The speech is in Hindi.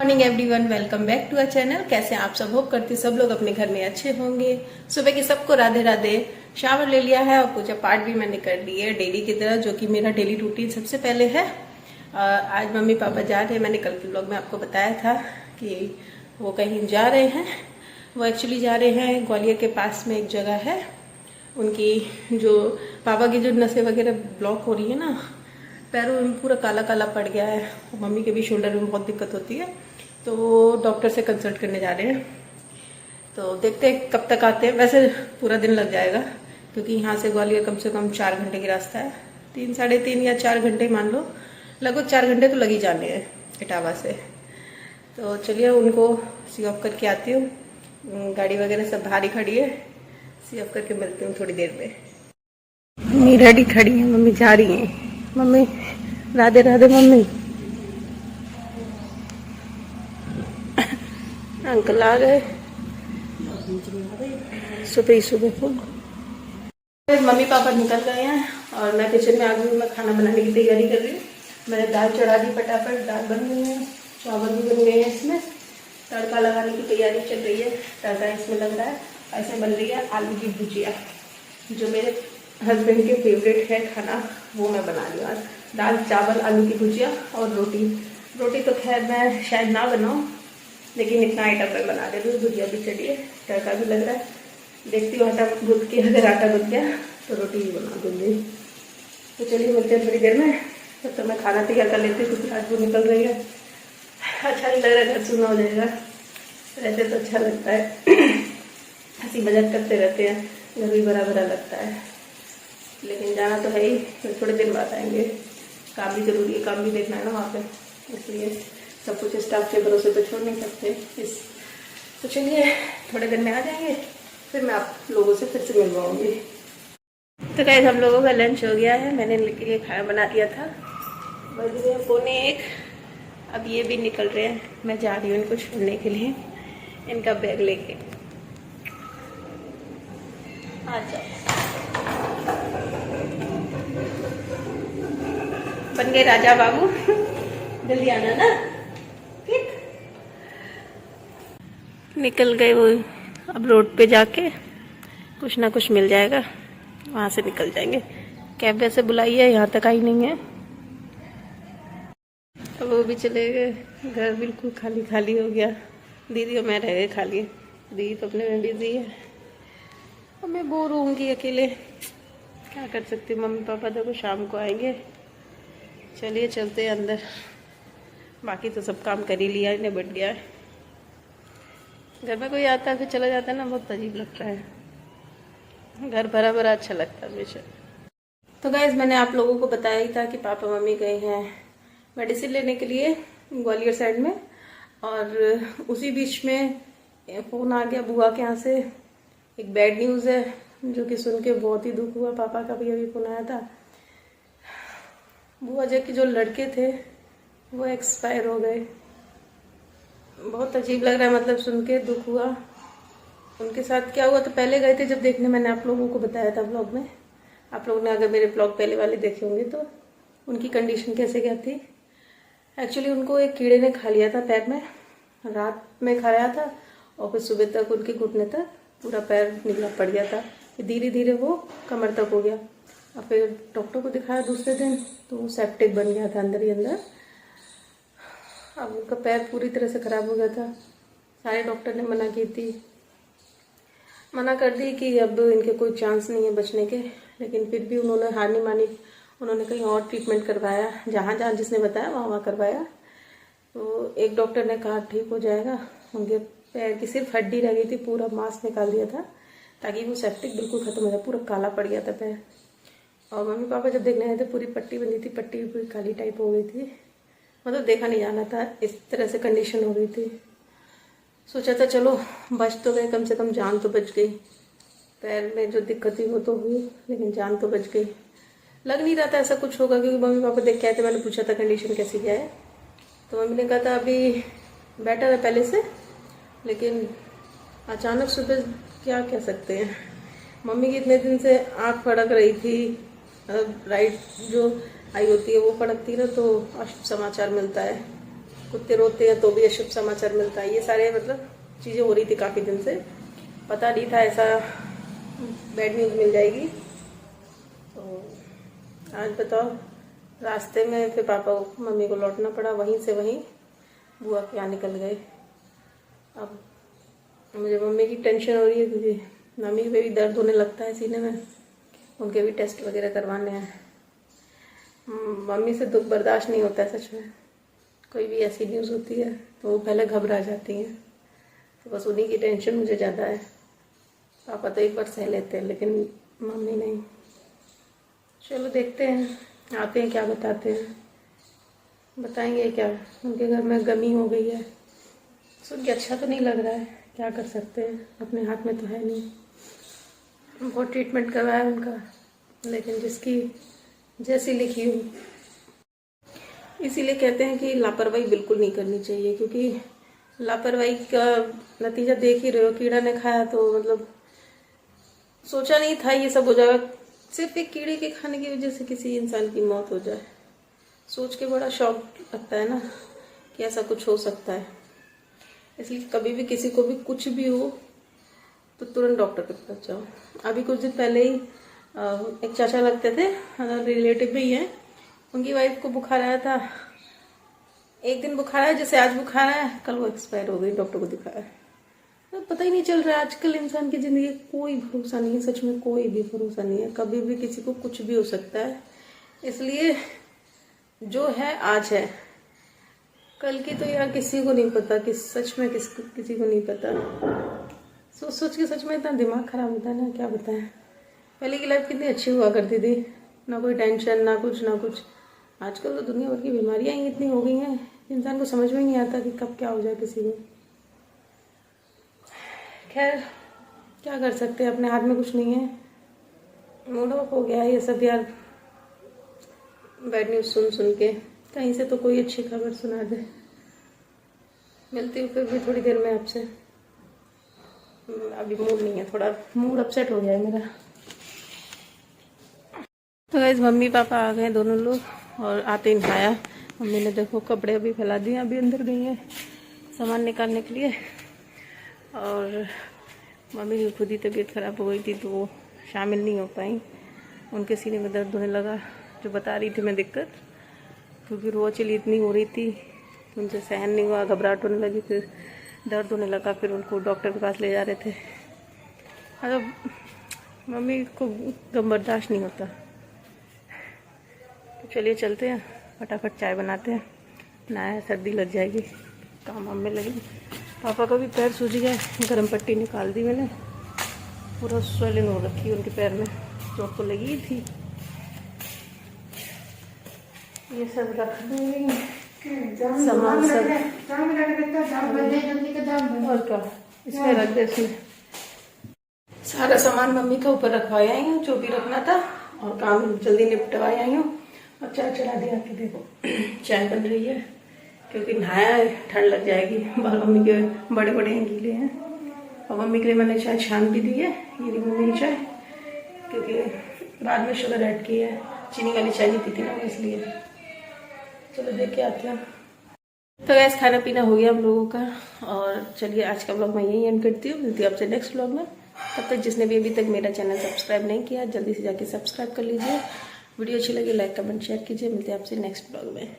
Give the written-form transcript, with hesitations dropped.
Morning everyone, welcome back to our channel. कैसे आप सब? होप करती सब लोग अपने घर में अच्छे होंगे। सुबह की सबको राधे राधे। शावर ले लिया है और पूजा पाठ भी मैंने कर ली है डेली की तरह, जो कि मेरा डेली रूटीन सबसे पहले है। आज मम्मी पापा जा रहे हैं। मैंने कल के ब्लॉग में आपको बताया था कि वो कहीं जा रहे हैं। वो एक्चुअली जा रहे हैं ग्वालियर के पास में एक जगह है। उनकी जो पापा की जो नसें वगैरह ब्लॉक हो रही है ना, पैरों में पूरा काला काला पड़ गया है। मम्मी के भी शोल्डर में बहुत दिक्कत होती है, तो वो डॉक्टर से कंसल्ट करने जा रहे हैं। तो देखते हैं कब तक आते हैं। वैसे पूरा दिन लग जाएगा, क्योंकि यहाँ से ग्वालियर कम से कम 4 घंटे की रास्ता है। 3, साढ़े 3 या 4 घंटे मान लो, लगभग 4 घंटे तो लग ही जाने हैं इटावा से। तो चलिए उनको सी ऑफ करके आती हूँ। गाड़ी वगैरह सब बाहर ही खड़ी है। सी ऑफ करके मिलती हूँ थोड़ी देर में। मम्मी रेडी खड़ी है, मम्मी जा रही है। Mummy Radhe Radhe. Mummy uncle आ गए सुबह ही सुबह। मम्मी पापा निकल गए हैं और मैं किचन में आ गई हूँ। मैं खाना बनाने की तैयारी कर रही हूँ। मैंने दाल चढ़ा दी, फटाफट दाल बन गई है, चावल भी बन गए हैं। इसमें तड़का लगाने की तैयारी चल रही है। तड़का इसमें लग रहा है। ऐसे बन रही है आलू की भुजिया, जो मेरे हस्बैंड के फेवरेट है खाना, वो मैं बना रही हूँ आज। दाल चावल आलू की भुजिया और रोटी। रोटी तो खैर मैं शायद ना बनाऊँ, लेकिन इतना आइटम मैं बना दे रही हूँ। भुजिया भी चढ़ी है, तड़का भी लग रहा है। देखती हूँ आटा गूंथ के, अगर आटा गूंथ गया तो रोटी भी बना दूँगी। तो चलिए मिलते हैं थोड़ी देर में। तब तो मैं खाना तैयार कर लेती हूँ, क्योंकि आज वो निकल रही है। अच्छा नहीं लग रहा है, घर सुना हो जाएगा। रहते तो अच्छा लगता है, हंसी मजाक करते रहते हैं, घर भी भरा भरा लगता है। लेकिन जाना तो है ही, थोड़े दिन बाद आएंगे। काम भी जरूरी है, काम भी देखना है ना वहाँ पे, इसलिए सब कुछ स्टाफ के भरोसे तो छोड़ नहीं सकते। तो चलिए थोड़े दिन में आ जाएंगे, फिर मैं आप लोगों से फिर से मिलवाऊंगी। तो गाइस हम लोगों का लंच हो गया है। मैंने इनके लिए खाना बना दिया था। बज गए 12:45। अब ये भी निकल रहे हैं। मैं जा रही हूँ इनको छोड़ने के लिए, इनका बैग लेके। आ जाओ, बन गए राजा बाबू। जल्दी आना ना, ठीक। निकल गए वो। अब रोड पे जाके कुछ ना कुछ मिल जाएगा, वहां से निकल जाएंगे। कैब वैसे बुलाई है, यहाँ तक आई नहीं है। अब वो भी चले गए। घर बिल्कुल खाली खाली हो गया। दीदी और मैं रह गए खाली। दीदी तो अपने में बिजी है और मैं बोर होंगी अकेले। क्या कर सकती हूँ। मम्मी पापा देखो शाम को आएंगे। चलिए चलते हैं अंदर। बाकी तो सब काम कर ही लिया, निबट गया है। घर में कोई आता है फिर चला जाता है ना, बहुत अजीब लगता है। घर भरा भरा अच्छा लगता है हमेशा। तो गाइस मैंने आप लोगों को बताया ही था कि पापा मम्मी गए हैं मेडिसिन लेने के लिए ग्वालियर साइड में। और उसी बीच में फ़ोन आ गया बुआ के यहाँ से। एक बैड न्यूज़ है, जो कि सुन के बहुत ही दुख हुआ। पापा का भी अभी फ़ोन आया था। बुआ जी के जो लड़के थे वो एक्सपायर हो गए। बहुत अजीब लग रहा है, मतलब सुन के दुख हुआ। उनके साथ क्या हुआ तो पहले गए थे जब देखने, मैंने आप लोगों को बताया था ब्लॉग में। आप लोगों ने अगर मेरे ब्लॉग पहले वाले देखे होंगे तो उनकी कंडीशन कैसे क्या थी। एक्चुअली उनको एक कीड़े ने खा लिया था पैर में। रात में खाया था और फिर सुबह तक उनके घुटने तक पूरा पैर निकला पड़ गया था। धीरे धीरे वो कमर तक हो गया। और फिर डॉक्टर को दिखाया दूसरे दिन, तो वो सेप्टिक बन गया था अंदर ही अंदर। अब उनका पैर पूरी तरह से ख़राब हो गया था। सारे डॉक्टर ने मना कर दी कि अब इनके कोई चांस नहीं है बचने के। लेकिन फिर भी उन्होंने हार नहीं मानी। उन्होंने कहीं और ट्रीटमेंट करवाया, जहाँ जहाँ जिसने बताया वहाँ करवाया। तो एक डॉक्टर ने कहा ठीक हो जाएगा। उनके पैर की सिर्फ हड्डी रह गई थी, पूरा मांस निकाल दिया था ताकि वो सेप्टिक बिल्कुल ख़त्म हो जाए। पूरा काला पड़ गया था पैर। और मम्मी पापा जब देखने आए थे, पूरी पट्टी बंधी थी, पट्टी भी पूरी काली टाइप हो गई थी। मतलब देखा नहीं जाना था, इस तरह से कंडीशन हो गई थी। सोचा था चलो बच तो गए, कम से कम जान तो बच गई। पैर में जो दिक्कत थी वो तो हुई, लेकिन जान तो बच गई। लग नहीं रहा था ऐसा कुछ होगा, क्योंकि मम्मी पापा देख के आए थे। मैंने पूछा था कंडीशन कैसी क्या है, तो मम्मी ने कहा था अभी बेटर है पहले से। लेकिन अचानक सुबह क्या कह सकते हैं। मम्मी की इतने दिन से आँख फड़क रही थी, राइट जो आई होती है वो फड़कती है ना, तो अशुभ समाचार मिलता है। कुत्ते रोते हैं तो भी अशुभ समाचार मिलता है। ये सारे मतलब चीज़ें हो रही थी काफ़ी दिन से, पता नहीं था ऐसा बैड न्यूज़ मिल जाएगी। तो आज बताओ, रास्ते में फिर पापा को मम्मी को लौटना पड़ा, वहीं से वहीं बुआ के यहाँ निकल गए। अब मुझे मम्मी की टेंशन हो रही है क्योंकि मम्मी पे भी दर्द होने लगता है सीने में, उनके भी टेस्ट वगैरह करवाने हैं। मम्मी से दुख बर्दाश्त नहीं होता है सच में। कोई भी ऐसी न्यूज़ होती है तो वो पहले घबरा जाती हैं, तो बस उन्हीं की टेंशन मुझे ज़्यादा है। पापा तो एक बार सह लेते हैं लेकिन मम्मी नहीं। चलो देखते हैं, आते हैं क्या बताते हैं, बताएंगे क्या। उनके घर में गमी हो गई है, सुन के अच्छा तो नहीं लग रहा है, क्या कर सकते हैं, अपने हाथ में तो है नहीं। बहुत ट्रीटमेंट करवाया उनका, लेकिन जिसकी जैसी लिखी हो। इसीलिए कहते हैं कि लापरवाही बिल्कुल नहीं करनी चाहिए, क्योंकि लापरवाही का नतीजा देख ही रहे हो। कीड़ा ने खाया तो मतलब सोचा नहीं था ये सब हो जाएगा। सिर्फ एक कीड़े के खाने की वजह से किसी इंसान की मौत हो जाए, सोच के बड़ा शौक लगता है ना कि ऐसा कुछ हो सकता है। इसलिए कभी भी किसी को भी कुछ भी हो तो तुरंत डॉक्टर के पास जाओ। अभी कुछ दिन पहले ही एक चाचा लगते थे, रिलेटिव भी हैं, उनकी वाइफ को बुखार आया था। एक दिन बुखार आया, जैसे आज बुखार आया, कल वो एक्सपायर हो गई, डॉक्टर को दिखाया। तो पता ही नहीं चल रहा है, आजकल इंसान की जिंदगी कोई भरोसा नहीं है, सच में कोई भी भरोसा नहीं है। कभी भी किसी को कुछ भी हो सकता है। इसलिए जो है आज है, कल की तो यार किसी को नहीं पता, कि सच में किसी को नहीं पता। सोच सोच के सच में इतना दिमाग खराब होता है ना, क्या बताएं। पहले की लाइफ कितनी अच्छी हुआ करती थी, ना कोई टेंशन ना कुछ ना कुछ। आजकल तो दुनिया भर की बीमारियां ही इतनी हो गई हैं, इंसान को समझ में ही नहीं आता कि कब क्या हो जाए किसी को। खैर क्या कर सकते हैं, अपने हाथ में कुछ नहीं है। मूड ऑफ हो गया है ये सब यार, बैड न्यूज़ सुन सुन के। कहीं से तो कोई अच्छी खबर सुना दे। मिलती हूँ फिर भी थोड़ी देर में आपसे। अभी मूड नहीं है, थोड़ा मूड अपसेट हो गया है मेरा। तो गाइस मम्मी पापा आ गए दोनों लोग, और आते ही नहाया। मम्मी ने देखो कपड़े अभी फैला दिए, अभी अंदर गई है सामान निकालने के लिए। और मम्मी की खुद ही तबीयत ख़राब हो गई थी तो वो शामिल नहीं हो पाई। उनके सीने में दर्द होने लगा, जो बता रही थी मैं दिक्कत, क्योंकि रोआ चली इतनी हो रही थी कि उनसे सहन नहीं हुआ, घबराहट होने लगी, फिर दर्द होने लगा। फिर उनको डॉक्टर के पास ले जा रहे थे। मतलब मम्मी को गम बर्दाश्त नहीं होता। तो चलिए चलते हैं, फटाफट चाय बनाते हैं, नहाया, सर्दी लग जाएगी, काम वाम में लगे। पापा का भी पैर सूज गया, गर्म पट्टी निकाल दी मैंने, पूरा स्वेलिंग हो रखी है उनके पैर में, चोट तो लगी ही थी। ये सब रख देंगे सामान सब, और क्या इसमें रख दे। इसमें सारा सामान मम्मी का ऊपर रखवाया आई हूँ, जो भी रखना था, और काम जल्दी निपटवाया आई हूँ। और चाय चढ़ा दिया कि देखो चाय बन रही है, क्योंकि नहाया है, ठंड लग जाएगी। बाल मम्मी के बड़े बड़े हैं, गीले हैं। और मम्मी के लिए मैंने चाय छान भी दी है, ये रही मम्मी की चाय, क्योंकि बाद में शुगर ऐड की है, चीनी वाली चाय नहीं पीती ना, इसलिए। चलो देख के आते हैं। तो गैस खाना पीना हो गया हम लोगों का, और चलिए आज का ब्लॉग मैं यही एंड करती हूँ। मिलती हूँ आपसे नेक्स्ट ब्लॉग में। तब तक जिसने भी अभी तक मेरा चैनल सब्सक्राइब नहीं किया, जल्दी से जाके सब्सक्राइब कर लीजिए। वीडियो अच्छी लगी लाइक कमेंट शेयर कीजिए। मिलते हैं आपसे नेक्स्ट ब्लॉग में।